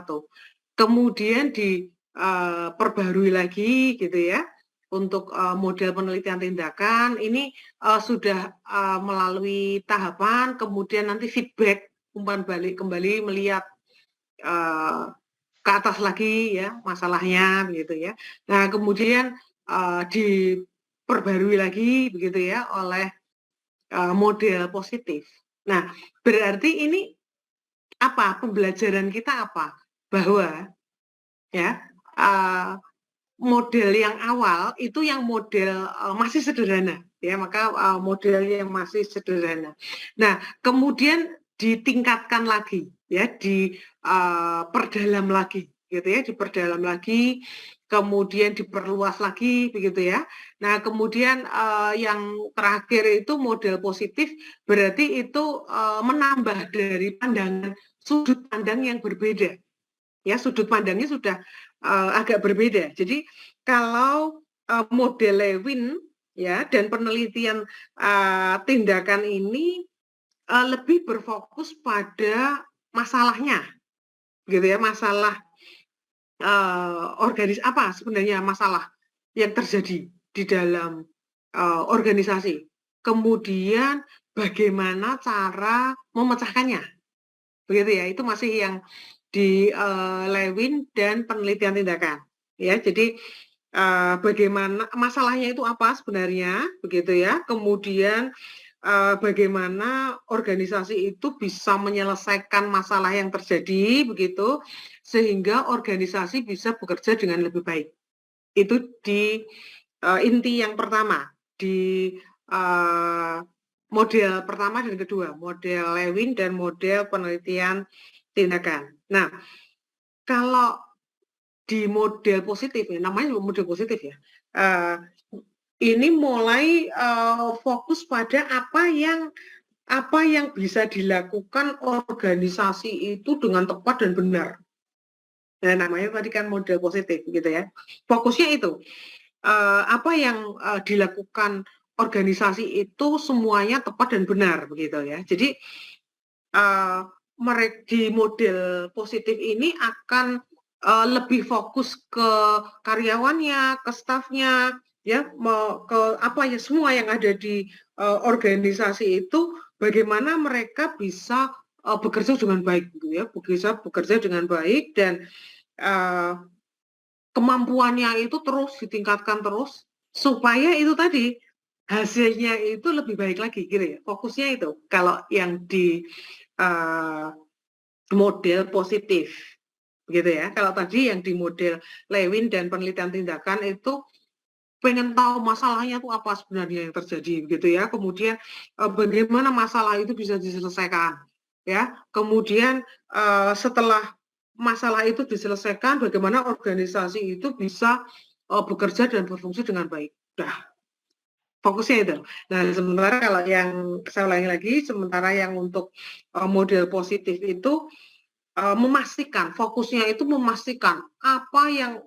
satu. Kemudian perbarui lagi gitu ya, untuk model penelitian tindakan ini sudah melalui tahapan, kemudian nanti feedback, umpan balik kembali melihat ke atas lagi ya masalahnya begitu ya. Nah kemudian diperbarui lagi begitu ya oleh model positif. Nah berarti ini apa pembelajaran kita apa bahwa ya model yang awal itu yang model masih sederhana ya maka model yang masih sederhana. Nah kemudian ditingkatkan lagi ya diperdalam lagi gitu ya diperdalam lagi kemudian diperluas lagi begitu ya. Nah kemudian yang terakhir itu model positif berarti itu menambah dari pandangan sudut pandang yang berbeda ya sudut pandangnya sudah agak berbeda. Jadi kalau model Lewin ya dan penelitian tindakan ini lebih berfokus pada masalahnya, gitu ya masalah apa sebenarnya masalah yang terjadi di dalam organisasi. Kemudian bagaimana cara memecahkannya, begitu ya itu masih yang di Lewin dan penelitian tindakan ya jadi bagaimana masalahnya itu apa sebenarnya begitu ya kemudian bagaimana organisasi itu bisa menyelesaikan masalah yang terjadi begitu sehingga organisasi bisa bekerja dengan lebih baik itu di inti yang pertama di model pertama dan kedua model Lewin dan model penelitian tindakan. Nah, kalau di model positif ya, namanya model positif ya, ini mulai fokus pada apa yang bisa dilakukan organisasi itu dengan tepat dan benar. Nah, namanya tadi kan model positif gitu ya. Fokusnya itu apa yang dilakukan organisasi itu semuanya tepat dan benar begitu ya. Jadi di model positif ini akan lebih fokus ke karyawannya, ke stafnya, ya, ke apa ya semua yang ada di organisasi itu, bagaimana mereka bisa bekerja dengan baik, gitu ya, bisa bekerja dengan baik dan kemampuannya itu terus ditingkatkan terus supaya itu tadi hasilnya itu lebih baik lagi, gitu ya. Fokusnya itu kalau yang di model positif gitu ya. Kalau tadi yang di model Lewin dan penelitian tindakan itu pengen tahu masalahnya itu apa sebenarnya yang terjadi gitu ya. Kemudian bagaimana masalah itu bisa diselesaikan ya. Kemudian setelah masalah itu diselesaikan bagaimana organisasi itu bisa bekerja dan berfungsi dengan baik. Nah, fokusnya itu. Nah, sementara kalau yang saya ulangi lagi, sementara yang untuk model positif itu memastikan, fokusnya itu memastikan apa yang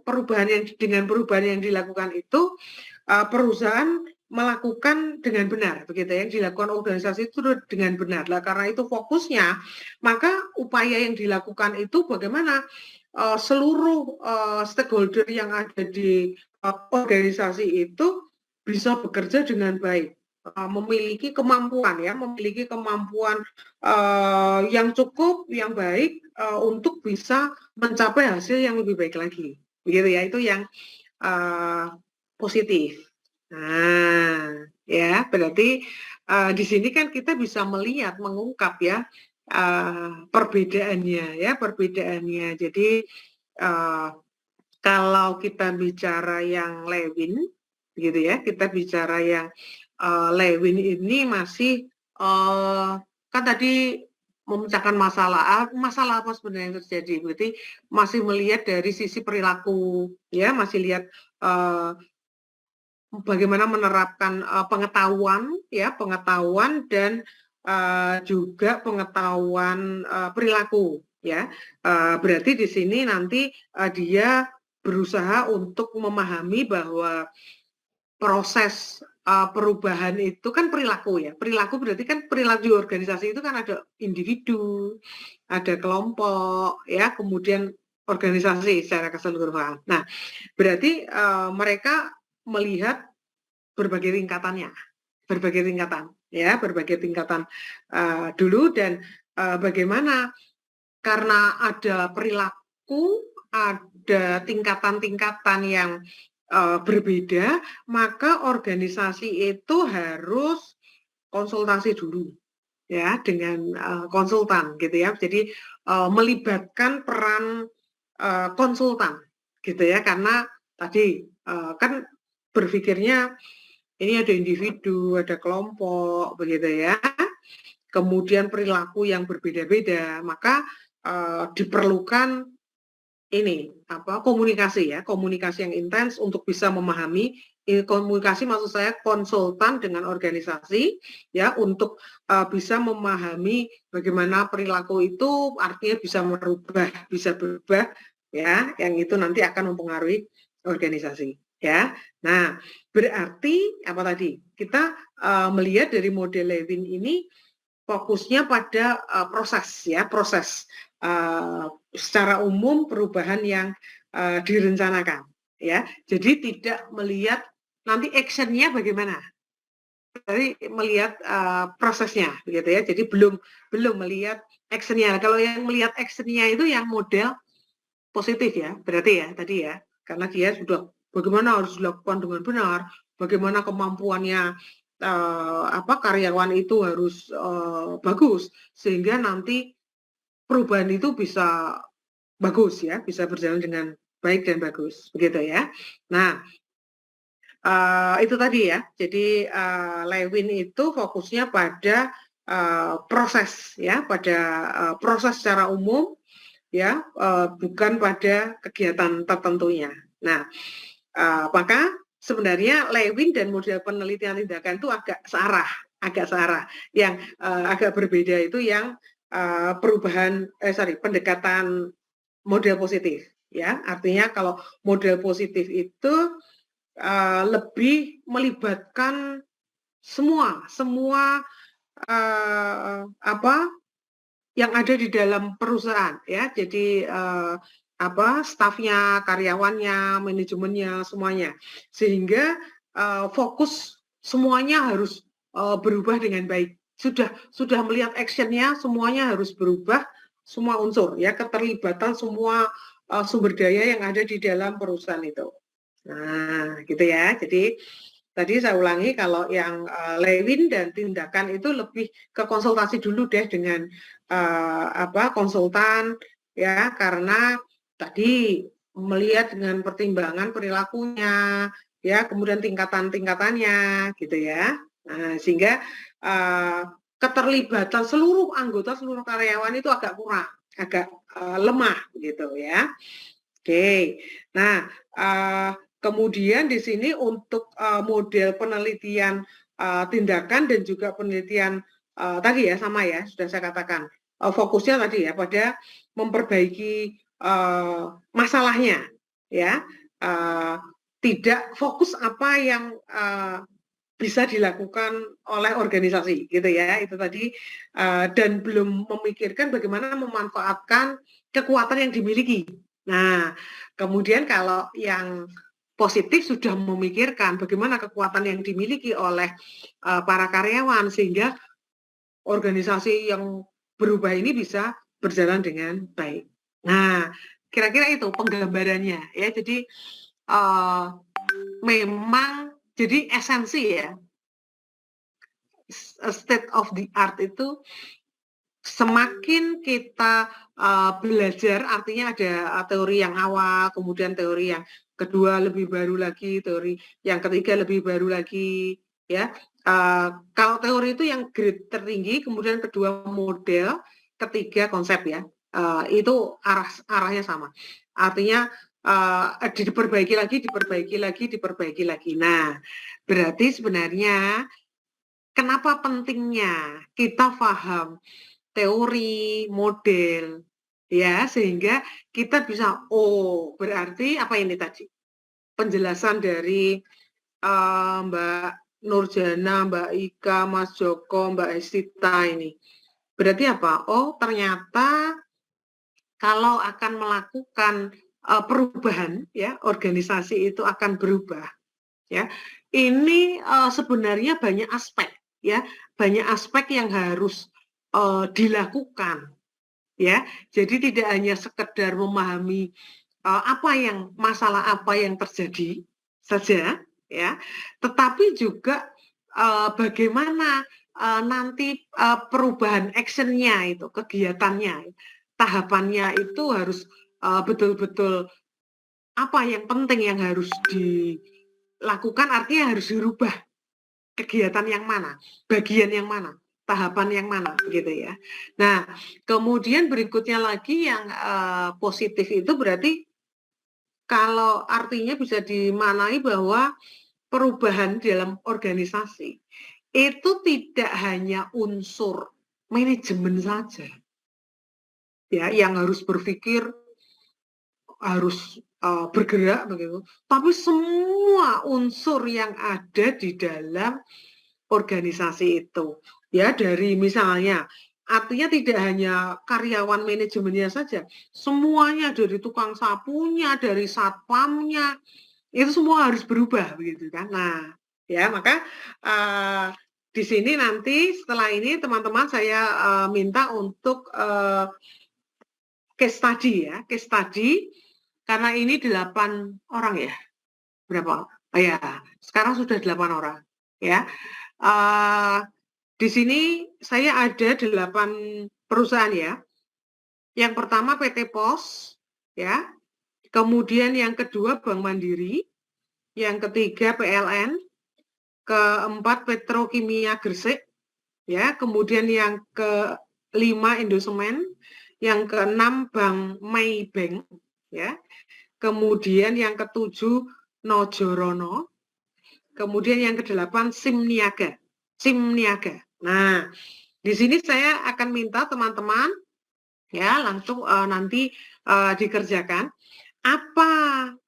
dengan perubahan yang dilakukan itu perusahaan melakukan dengan benar, begitu ya, yang dilakukan organisasi itu dengan benar. Lah karena itu fokusnya, maka upaya yang dilakukan itu bagaimana seluruh stakeholder yang ada di organisasi itu bisa bekerja dengan baik, memiliki kemampuan ya, memiliki kemampuan yang cukup, yang baik untuk bisa mencapai hasil yang lebih baik lagi, begitu ya. Itu yang positif. Nah, ya berarti di sini kan kita bisa melihat, mengungkap ya perbedaannya. Jadi kalau kita bicara yang Lewin, gitu ya, kita bicara yang Lewin ini masih kan tadi memecahkan masalah apa sebenarnya yang terjadi, berarti masih melihat dari sisi perilaku, ya, masih lihat bagaimana menerapkan pengetahuan dan juga pengetahuan perilaku, ya. Berarti di sini nanti dia berusaha untuk memahami bahwa proses perubahan itu kan perilaku ya. Perilaku berarti kan perilaku organisasi itu kan ada individu, ada kelompok, ya, kemudian organisasi secara keseluruhan. Nah, berarti mereka melihat berbagai tingkatannya, berbagai tingkatan dulu dan bagaimana karena ada perilaku, ada tingkatan-tingkatan yang berbeda, maka organisasi itu harus konsultasi dulu ya dengan konsultan gitu ya. Jadi melibatkan peran konsultan gitu ya, karena tadi kan berpikirnya ini ada individu, ada kelompok begitu ya. Kemudian perilaku yang berbeda-beda, maka diperlukan ini komunikasi ya, komunikasi yang intens untuk bisa memahami. Komunikasi maksud saya konsultan dengan organisasi ya untuk bisa memahami bagaimana perilaku itu artinya bisa berubah ya, yang itu nanti akan mempengaruhi organisasi ya. Nah, berarti apa tadi? Kita melihat dari model Lewin ini fokusnya pada proses secara umum perubahan yang direncanakan ya. Jadi tidak melihat nanti actionnya bagaimana, tapi melihat prosesnya begitu ya. Jadi belum melihat actionnya. Kalau yang melihat actionnya itu yang model positif ya, berarti ya tadi ya, karena dia sudah bagaimana harus dilakukan dengan benar, bagaimana kemampuannya karyawan itu harus bagus sehingga nanti perubahan itu bisa bagus ya, bisa berjalan dengan baik dan bagus, begitu ya. Nah, itu tadi ya. Jadi Lewin itu fokusnya pada proses ya, pada proses secara umum ya, bukan pada kegiatan tertentunya. Nah, maka sebenarnya Lewin dan model penelitian tindakan itu agak searah. Yang agak berbeda itu yang pendekatan model positif ya. Artinya kalau model positif itu lebih melibatkan semua apa yang ada di dalam perusahaan ya. Jadi stafnya, karyawannya, manajemennya, semuanya. Sehingga fokus semuanya harus berubah dengan baik. Sudah melihat actionnya, semuanya harus berubah, semua unsur ya, keterlibatan semua sumber daya yang ada di dalam perusahaan itu. Nah, gitu ya. Jadi tadi saya ulangi kalau yang Lewin dan tindakan itu lebih ke konsultasi dulu deh dengan konsultan ya, karena tadi melihat dengan pertimbangan perilakunya ya, kemudian tingkatan-tingkatannya gitu ya. Nah, sehingga keterlibatan seluruh anggota, seluruh karyawan itu agak kurang, agak lemah gitu ya. Oke. Nah, kemudian di sini untuk model penelitian tindakan dan juga penelitian tadi ya sama ya, sudah saya katakan fokusnya tadi ya pada memperbaiki masalahnya ya, tidak fokus apa yang bisa dilakukan oleh organisasi gitu ya, itu tadi dan belum memikirkan bagaimana memanfaatkan kekuatan yang dimiliki. Nah, kemudian kalau yang positif sudah memikirkan bagaimana kekuatan yang dimiliki oleh para karyawan sehingga organisasi yang berubah ini bisa berjalan dengan baik. Nah, kira-kira itu penggambarannya ya. Jadi memang jadi esensi ya, state of the art itu semakin kita belajar, artinya ada teori yang awal, kemudian teori yang kedua lebih baru lagi, teori yang ketiga lebih baru lagi, ya. Kalau teori itu yang grade tertinggi, kemudian kedua model, ketiga konsep ya. Itu arahnya sama. Artinya diperbaiki lagi. Nah, berarti sebenarnya kenapa pentingnya kita paham teori, model, ya, sehingga kita bisa, oh, berarti apa ini tadi? Penjelasan dari Mbak Nurjana, Mbak Ika, Mas Joko, Mbak Estita ini. Berarti apa? Oh, ternyata kalau akan melakukan perubahan, ya, organisasi itu akan berubah, ya. Ini sebenarnya banyak aspek, ya, banyak aspek yang harus dilakukan, ya. Jadi tidak hanya sekedar memahami masalah apa yang terjadi saja, ya, tetapi juga bagaimana nanti perubahan actionnya itu, kegiatannya, tahapannya itu harus betul-betul apa yang penting yang harus dilakukan, artinya harus dirubah kegiatan yang mana, bagian yang mana, tahapan yang mana, gitu ya. Nah, kemudian berikutnya lagi yang positif itu berarti kalau artinya bisa dimaknai bahwa perubahan dalam organisasi itu tidak hanya unsur manajemen saja, ya, yang harus berpikir, harus bergerak begitu, tapi semua unsur yang ada di dalam organisasi itu, ya, dari misalnya artinya tidak hanya karyawan manajemennya saja, semuanya dari tukang sapunya, dari satpamnya, itu semua harus berubah begitu kan. Nah, ya maka di sini nanti setelah ini teman-teman saya minta untuk case study, ya, case study karena ini 8 orang, ya. Berapa? Oh ya, sekarang sudah 8 orang, ya. Di sini saya ada 8 perusahaan, ya. Yang pertama PT Pos, ya. Kemudian yang kedua Bank Mandiri, yang ketiga PLN, keempat Petrokimia Gresik, ya. Kemudian yang kelima Indosemen, yang keenam Bank Maybank, ya. Kemudian yang ketujuh Nojorono, kemudian yang kedelapan Simniaga. Nah, di sini saya akan minta teman-teman, ya, langsung nanti dikerjakan apa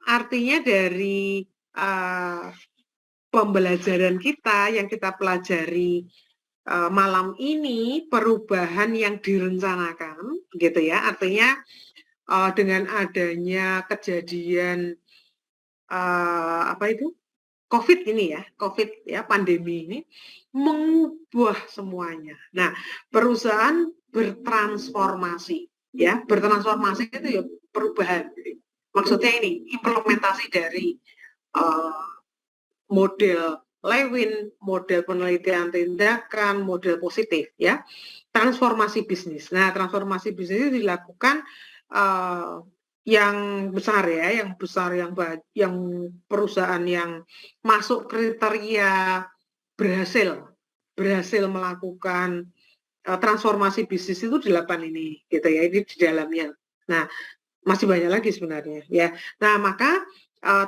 artinya dari pembelajaran kita yang kita pelajari malam ini, perubahan yang direncanakan, gitu ya. Artinya dengan adanya kejadian COVID ini, ya, COVID, ya, pandemi ini mengubah semuanya. Nah, perusahaan bertransformasi, ya, bertransformasi itu ya perubahan. Maksudnya ini implementasi dari model Lewin, model penelitian tindakan, model positif, ya, transformasi bisnis. Nah, transformasi bisnis itu dilakukan yang besar, ya, yang besar, yang perusahaan yang masuk kriteria berhasil melakukan transformasi bisnis itu 8 ini, gitu ya, ini di dalamnya. Nah, masih banyak lagi sebenarnya, ya. Nah, maka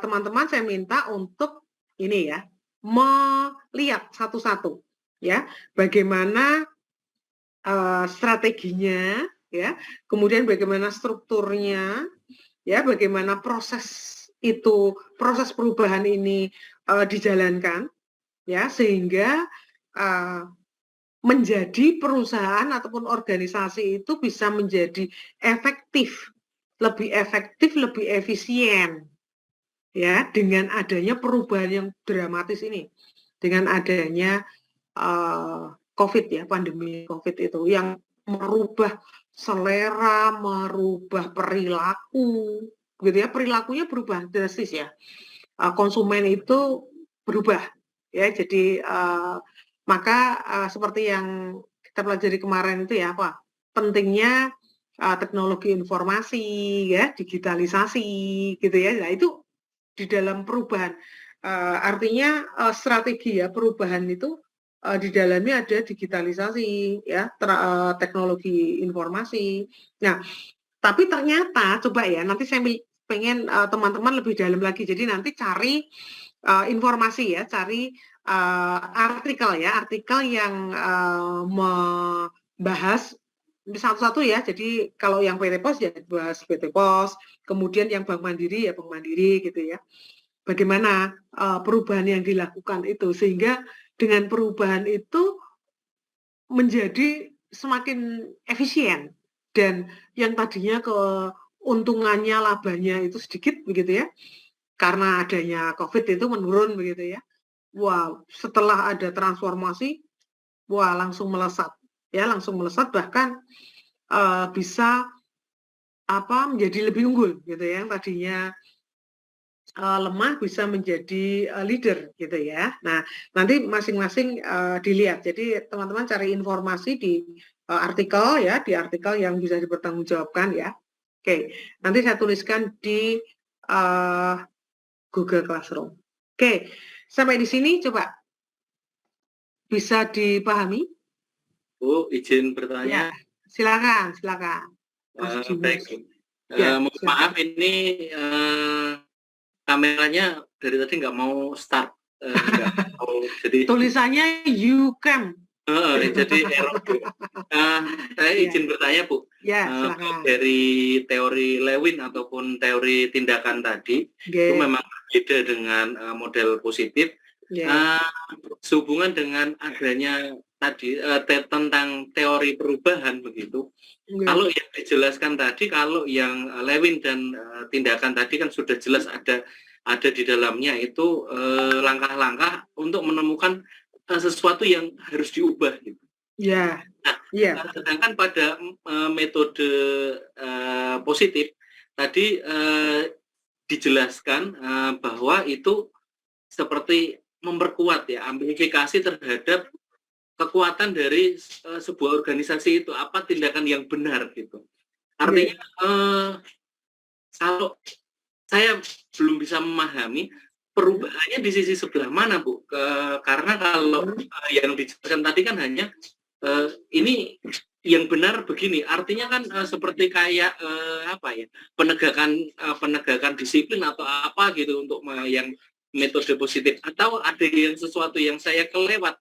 teman-teman saya minta untuk ini, ya, melihat satu-satu, ya, bagaimana strateginya, ya, kemudian bagaimana strukturnya, ya, bagaimana proses perubahan ini dijalankan, ya, sehingga menjadi perusahaan ataupun organisasi itu bisa menjadi efektif, lebih efisien, ya, dengan adanya perubahan yang dramatis ini, dengan adanya COVID, ya, pandemi COVID itu yang merubah selera, merubah perilaku, gitu ya, perilakunya berubah drastis, ya. Konsumen itu berubah, ya, jadi maka seperti yang kita pelajari kemarin itu, ya, apa pentingnya teknologi informasi, ya, digitalisasi, gitu ya. Nah, itu di dalam perubahan artinya strategi, ya, perubahan itu di dalamnya ada digitalisasi, ya, teknologi informasi. Nah, tapi ternyata coba, ya, nanti saya pengen teman-teman lebih dalam lagi. Jadi nanti cari informasi, ya, cari artikel, ya, artikel yang membahas satu-satu, ya. Jadi kalau yang PT Pos, ya, bahas PT Pos, kemudian yang Bank Mandiri, ya, Bank Mandiri, gitu ya. Bagaimana perubahan yang dilakukan itu, sehingga dengan perubahan itu menjadi semakin efisien, dan yang tadinya keuntungannya, labanya itu sedikit begitu ya, karena adanya COVID itu menurun begitu ya. Wah, setelah ada transformasi, wah langsung melesat ya, langsung melesat bahkan bisa menjadi lebih unggul gitu ya, yang tadinya lemah bisa menjadi leader gitu ya. Nah, nanti masing-masing dilihat. Jadi teman-teman cari informasi di artikel ya, di artikel yang bisa dipertanggungjawabkan ya. Oke, nanti saya tuliskan di uh, Google Classroom. Oke, sampai di sini coba bisa dipahami? Bu, izin bertanya. Ya, silakan, silakan. Mas Baik, Dimas. Bu. Ya, Mohon maaf, silakan. ini kameranya dari tadi nggak mau start, nggak mau, jadi Tulisannya you can. jadi error, Bu. Saya Ya, izin bertanya, Bu. ya, silakan. Dari teori Lewin ataupun teori tindakan tadi, itu Oke, memang berbeda dengan model positif. ya. Uh, Sehubungan dengan adanya tadi tentang teori perubahan begitu. Kalau Oke. yang dijelaskan tadi, kalau yang Lewin dan tindakan tadi kan sudah jelas ada di dalamnya itu langkah-langkah untuk menemukan sesuatu yang harus diubah gitu. Ya, Nah, iya betul. sedangkan pada metode positif tadi dijelaskan bahwa itu seperti memperkuat ya, amplifikasi terhadap kekuatan dari sebuah organisasi itu, apa tindakan yang benar gitu. Artinya Oke. kalau saya belum bisa memahami perubahannya di sisi sebelah mana, Bu. Karena kalau yang dijelaskan tadi kan hanya ini yang benar begini. Artinya kan seperti kayak apa ya, penegakan disiplin atau apa gitu untuk yang metode positif, atau ada yang sesuatu yang saya kelewat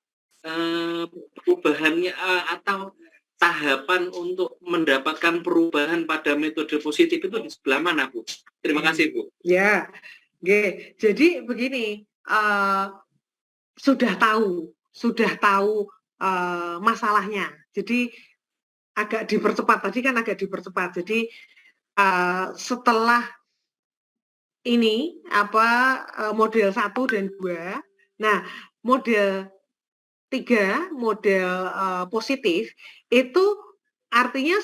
perubahannya atau tahapan untuk mendapatkan perubahan pada metode positif itu di sebelah mana, Bu? Terima kasih, Bu. Ya, oke. Jadi begini, sudah tahu masalahnya. Jadi agak dipercepat tadi kan agak dipercepat. Jadi setelah ini model 1 dan 2. Nah, model 3, model positif itu artinya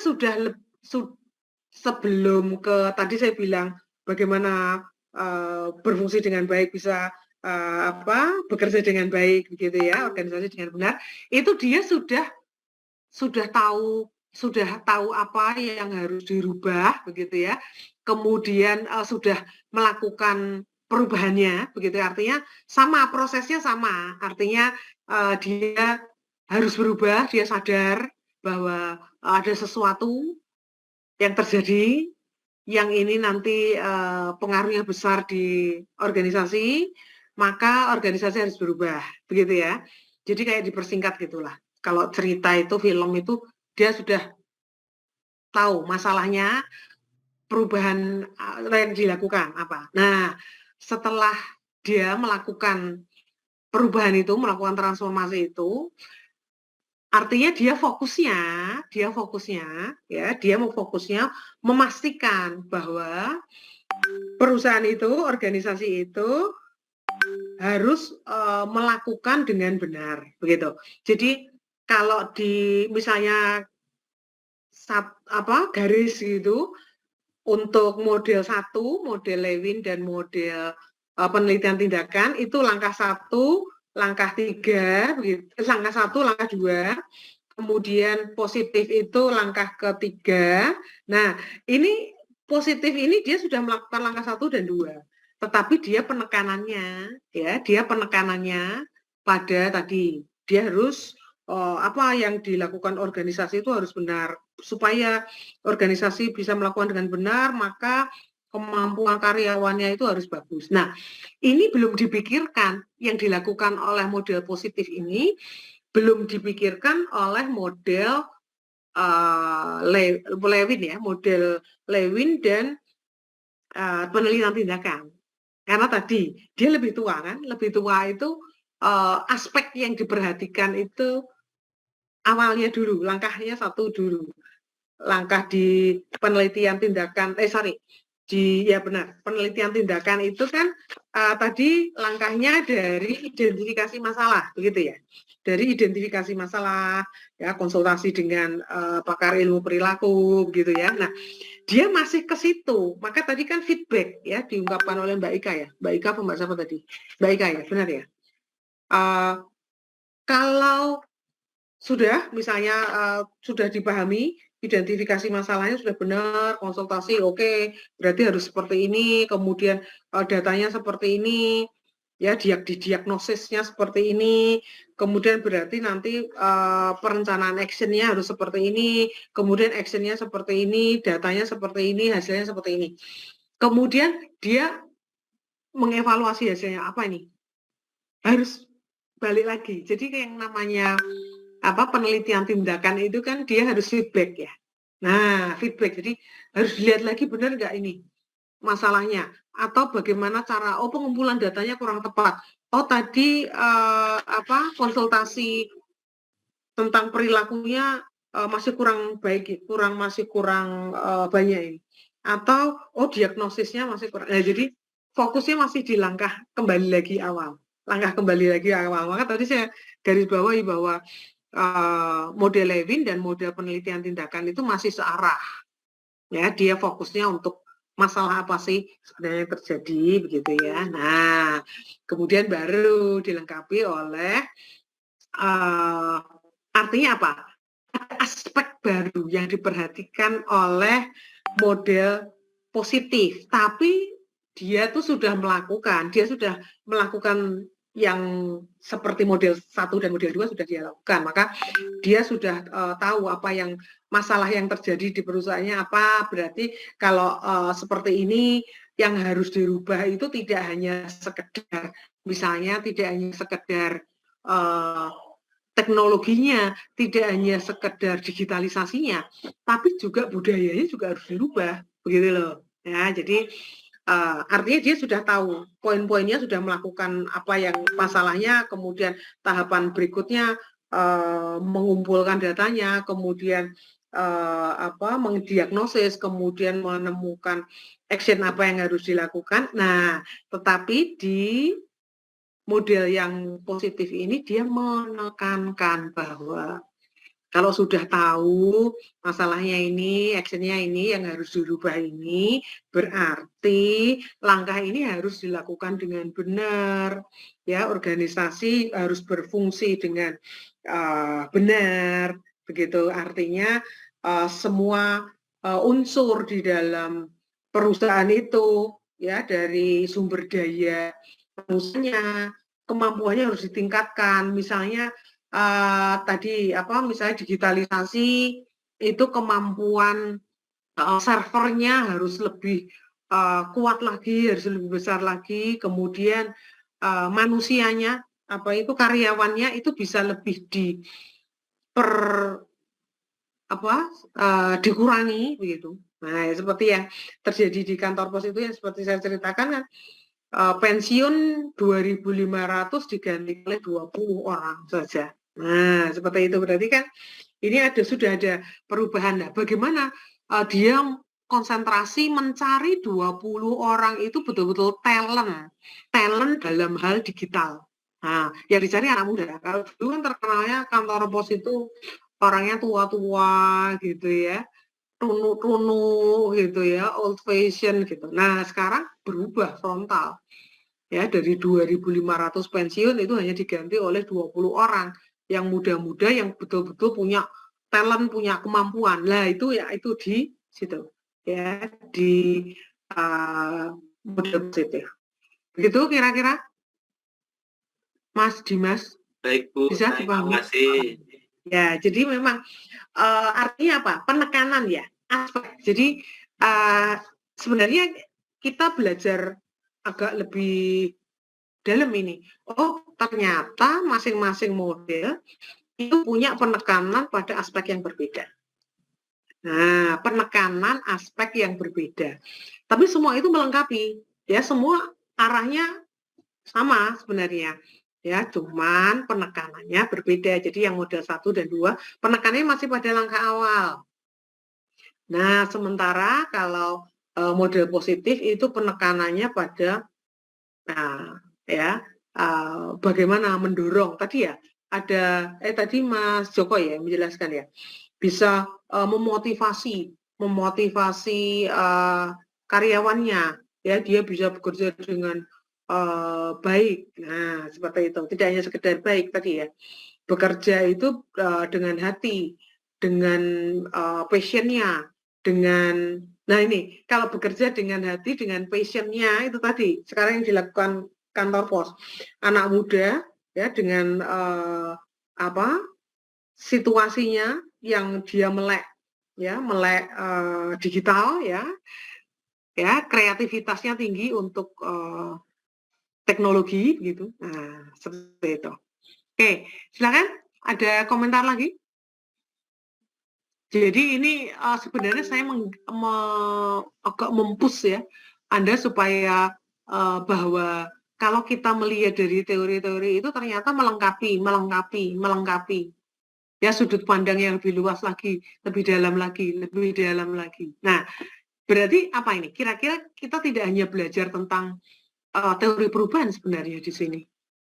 sebelum ke tadi saya bilang bagaimana berfungsi dengan baik, bisa bekerja dengan baik begitu ya, organisasi dengan benar, itu dia sudah tahu apa yang harus dirubah begitu ya. Kemudian sudah melakukan perubahannya begitu ya. Artinya sama, prosesnya sama. Artinya dia harus berubah, dia sadar bahwa ada sesuatu yang terjadi yang ini nanti pengaruhnya besar di organisasi, maka organisasi harus berubah, begitu ya. Jadi kayak dipersingkat gitulah. Kalau cerita itu, film itu, dia sudah tahu masalahnya, perubahan yang dilakukan apa. Nah, setelah dia melakukan perubahan itu, melakukan transformasi itu, artinya dia mau fokusnya memastikan bahwa perusahaan itu, organisasi itu harus melakukan dengan benar, begitu. Jadi kalau di misalnya garis gitu untuk model 1, model Lewin dan model penelitian tindakan itu langkah 1, langkah 3, begitu. Langkah 1, langkah 2, kemudian positif itu langkah ketiga. Nah, ini positif ini dia sudah melakukan langkah 1 dan 2. Tetapi dia penekanannya pada tadi, dia harus apa yang dilakukan organisasi itu harus benar. Supaya organisasi bisa melakukan dengan benar, maka kemampuan karyawannya itu harus bagus. Nah, ini belum dipikirkan yang dilakukan oleh model positif ini, belum dipikirkan oleh model Lewin ya, model Lewin dan penelitian tindakan. Karena tadi dia lebih tua kan, lebih tua itu aspek yang diperhatikan itu awalnya dulu, langkahnya 1 dulu. langkah di penelitian tindakan, ya benar, penelitian tindakan itu kan tadi langkahnya dari identifikasi masalah, begitu ya. Dari identifikasi masalah, ya konsultasi dengan pakar ilmu perilaku, begitu ya. Nah, dia masih ke situ. Maka tadi kan feedback ya diungkapkan oleh Mbak Ika ya. Mbak Ika pembahasan apa tadi? Mbak Ika ya, benar ya. Kalau sudah misalnya sudah dipahami identifikasi masalahnya sudah benar, konsultasi oke, berarti harus seperti ini, kemudian datanya seperti ini, ya diagnosisnya seperti ini, kemudian berarti nanti perencanaan actionnya harus seperti ini, kemudian actionnya seperti ini, datanya seperti ini, hasilnya seperti ini. Kemudian dia mengevaluasi hasilnya apa ini? Harus balik lagi. Jadi yang namanya penelitian tindakan itu kan dia harus feedback ya. Nah, feedback. Jadi harus dilihat lagi benar nggak ini masalahnya. Atau bagaimana cara, pengumpulan datanya kurang tepat. Tadi konsultasi tentang perilakunya masih kurang baik, masih kurang banyak ini. Atau, diagnosisnya masih kurang. Nah, jadi fokusnya masih di langkah kembali lagi awal. Maka tadi saya garis bawahi bahwa model Lewin dan model penelitian tindakan itu masih searah. Ya, dia fokusnya untuk masalah apa sih sebenarnya yang terjadi begitu ya. Nah, kemudian baru dilengkapi oleh artinya apa? Aspek baru yang diperhatikan oleh model positif, tapi dia sudah melakukan yang seperti model 1 dan model 2 sudah dia lakukan, maka dia sudah tahu apa yang masalah yang terjadi di perusahaannya apa, berarti kalau seperti ini yang harus dirubah itu tidak hanya sekedar, misalnya tidak hanya sekedar teknologinya, tidak hanya sekedar digitalisasinya, tapi juga budayanya juga harus dirubah, begitu loh. Ya, jadi artinya dia sudah tahu poin-poinnya, sudah melakukan apa yang masalahnya, kemudian tahapan berikutnya mengumpulkan datanya, kemudian mendiagnosis, kemudian menemukan action apa yang harus dilakukan. Nah, tetapi di model yang positif ini dia menekankan bahwa kalau sudah tahu masalahnya ini, actionnya ini yang harus dirubah ini, berarti langkah ini harus dilakukan dengan benar. Ya, organisasi harus berfungsi dengan benar. Begitu artinya semua unsur di dalam perusahaan itu, ya dari sumber daya manusianya, kemampuannya harus ditingkatkan. Misalnya tadi misalnya digitalisasi itu kemampuan servernya harus lebih kuat lagi, harus lebih besar lagi, kemudian manusianya karyawannya itu bisa lebih dikurangi begitu. Nah, seperti yang terjadi di kantor pos itu yang seperti saya ceritakan kan, pensiun 2.500 diganti oleh 20 orang saja. Nah, seperti itu berarti kan ini sudah ada perubahan. Nah, bagaimana dia konsentrasi mencari 20 orang itu betul-betul talent dalam hal digital. Nah, yang dicari anak muda. Kalau dulu kan terkenalnya kantor pos itu orangnya tua-tua gitu ya, runuk-runuk gitu ya, old fashion gitu. Nah, sekarang berubah frontal. Ya, dari 2.500 pensiun itu hanya diganti oleh 20 orang yang muda-muda yang betul-betul punya talent, punya kemampuan. Nah, itu di situ. Ya, di model positif. Begitu kira-kira Mas Dimas? Baik Bu, Bisa terima kasih. Ya, jadi memang artinya apa? Penekanan ya, aspek. Jadi sebenarnya kita belajar agak lebih dalam ini. Ternyata masing-masing model itu punya penekanan pada aspek yang berbeda. Nah, penekanan aspek yang berbeda. Tapi semua itu melengkapi. Ya, semua arahnya sama sebenarnya. Ya, cuman penekanannya berbeda. Jadi yang model 1 dan 2 penekanannya masih pada langkah awal. Nah, sementara kalau model positif itu penekanannya pada ya bagaimana mendorong tadi ya ada tadi Mas Joko ya yang menjelaskan ya bisa memotivasi karyawannya ya dia bisa bekerja dengan baik. Nah, seperti itu. Tidak hanya sekedar baik tadi ya. Bekerja itu dengan hati, dengan passionnya, dengan nah ini kalau bekerja dengan hati, dengan passionnya itu tadi sekarang yang dilakukan kantor pos anak muda ya dengan apa situasinya yang dia melek digital ya kreativitasnya tinggi untuk teknologi gitu. Nah, seperti itu. Oke, silakan ada komentar lagi. Jadi ini sebenarnya saya agak mempus ya Anda supaya bahwa kalau kita melihat dari teori-teori itu ternyata melengkapi ya sudut pandang yang lebih luas lagi, lebih dalam lagi. Nah, berarti apa ini? Kira-kira kita tidak hanya belajar tentang teori perubahan sebenarnya di sini.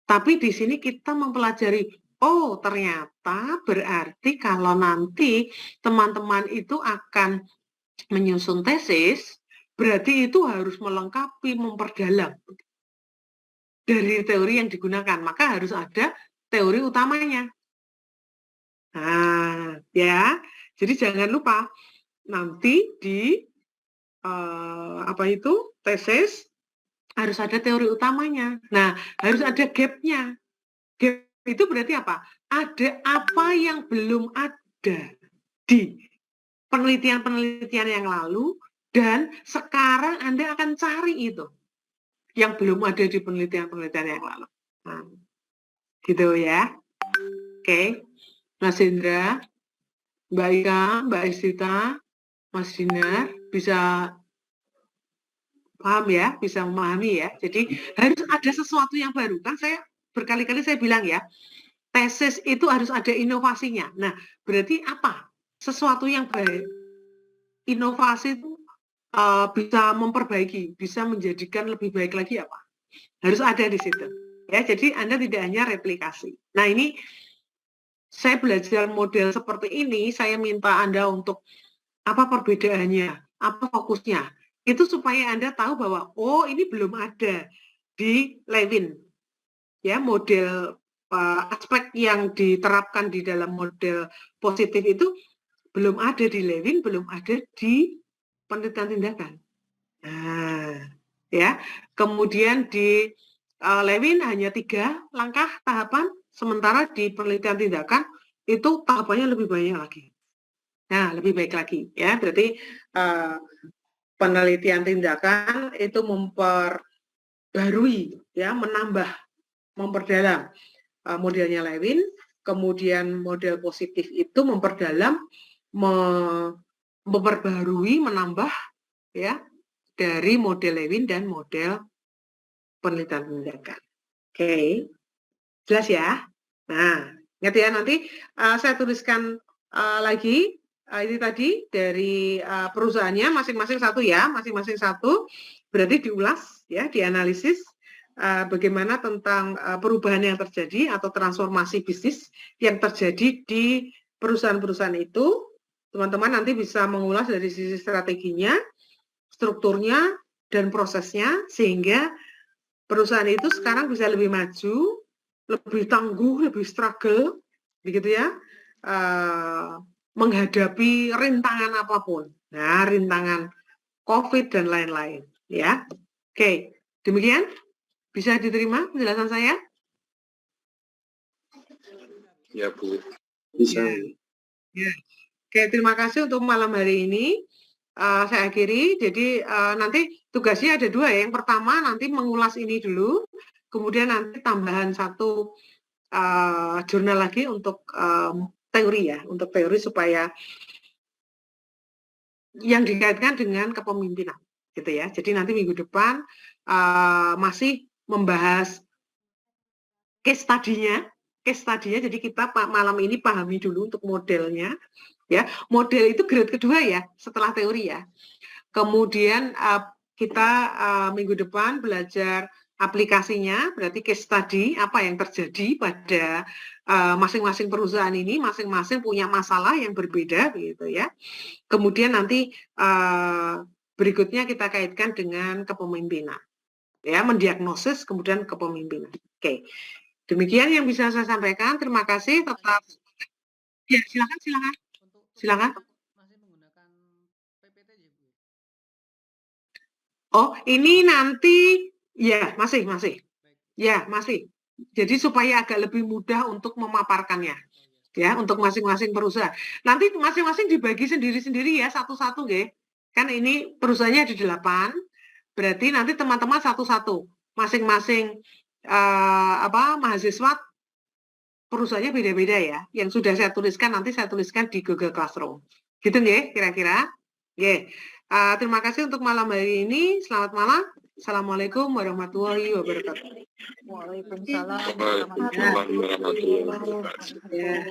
Tapi di sini kita mempelajari, oh ternyata berarti kalau nanti teman-teman itu akan menyusun tesis, berarti itu harus melengkapi, memperdalam dari teori yang digunakan. Maka harus ada teori utamanya. Nah, ya. Jadi jangan lupa nanti di apa itu tesis harus ada teori utamanya. Nah, harus ada gap-nya. Gap itu berarti apa? Ada apa yang belum ada di penelitian-penelitian yang lalu dan sekarang Anda akan cari itu yang belum ada di penelitian-penelitian yang lalu. Nah, gitu ya. Oke, Mas Indra, Mbak Ika, Mbak Istita, Mas Dinar, bisa paham ya, bisa memahami ya. Jadi harus ada sesuatu yang baru. Kan saya berkali-kali saya bilang ya, tesis itu harus ada inovasinya. Nah, berarti apa? Sesuatu yang baik. Inovasi itu bisa memperbaiki, bisa menjadikan lebih baik lagi apa? Harus ada di situ. Ya, jadi Anda tidak hanya replikasi. Nah, ini saya belajar model seperti ini, saya minta Anda untuk apa perbedaannya, apa fokusnya. Itu supaya Anda tahu bahwa oh ini belum ada di Lewin. Ya, model aspek yang diterapkan di dalam model positif itu belum ada di Lewin, belum ada di penelitian tindakan. Nah, ya. Kemudian di Lewin hanya 3 langkah tahapan, sementara di penelitian tindakan itu tahapannya lebih banyak lagi. Nah, lebih baik lagi ya. Berarti penelitian tindakan itu memperbarui ya, menambah, memperdalam modelnya Lewin, kemudian model positif itu memperdalam, memperbarui, menambah ya dari model Lewin dan model penelitian tindakan. Oke, jelas ya? Nah, ingat ya nanti saya tuliskan lagi ini tadi dari perusahaannya masing-masing satu ya, masing-masing satu. Berarti diulas ya, dianalisis bagaimana tentang perubahan yang terjadi atau transformasi bisnis yang terjadi di perusahaan-perusahaan itu. Teman-teman nanti bisa mengulas dari sisi strateginya, strukturnya, dan prosesnya sehingga perusahaan itu sekarang bisa lebih maju, lebih tangguh, lebih struggle, begitu ya, menghadapi rintangan apapun. Nah, rintangan COVID dan lain-lain, ya. Oke, demikian bisa diterima penjelasan saya? Ya, Bu. Bisa. Ya. Oke, terima kasih untuk malam hari ini. Saya akhiri, jadi nanti tugasnya ada 2 ya. Yang pertama nanti mengulas ini dulu, kemudian nanti tambahan 1 jurnal lagi untuk teori ya, untuk teori supaya yang dikaitkan dengan kepemimpinan, gitu ya. Jadi nanti minggu depan masih membahas case study-nya, jadi kita malam ini pahami dulu untuk modelnya, Ya, model itu grade kedua ya, setelah teori ya. Kemudian kita minggu depan belajar aplikasinya, berarti case study, apa yang terjadi pada masing-masing perusahaan ini, masing-masing punya masalah yang berbeda, gitu ya. Kemudian nanti berikutnya kita kaitkan dengan kepemimpinan, ya, mendiagnosis, kemudian kepemimpinan. Oke, demikian yang bisa saya sampaikan. Terima kasih. Tetap, ya, silakan. Silakan. Masih menggunakan PPT ya, Bu? Oh, ini nanti ya masih. Ya, masih. Jadi supaya agak lebih mudah untuk memaparkannya, ya, untuk masing-masing perusahaan. Nanti masing-masing dibagi sendiri-sendiri ya, satu-satu, nggih. Kan ini perusahaannya ada 8, berarti nanti teman-teman satu-satu, masing-masing mahasiswa perusahaannya beda-beda ya. Yang sudah saya tuliskan nanti saya tuliskan di Google Classroom. Gitu nggih, kira-kira? Nggih. Terima kasih untuk malam hari ini. Selamat malam. Assalamualaikum warahmatullahi wabarakatuh. Waalaikumsalam Waalaikumsalam warahmatullahi wabarakatuh. Ya.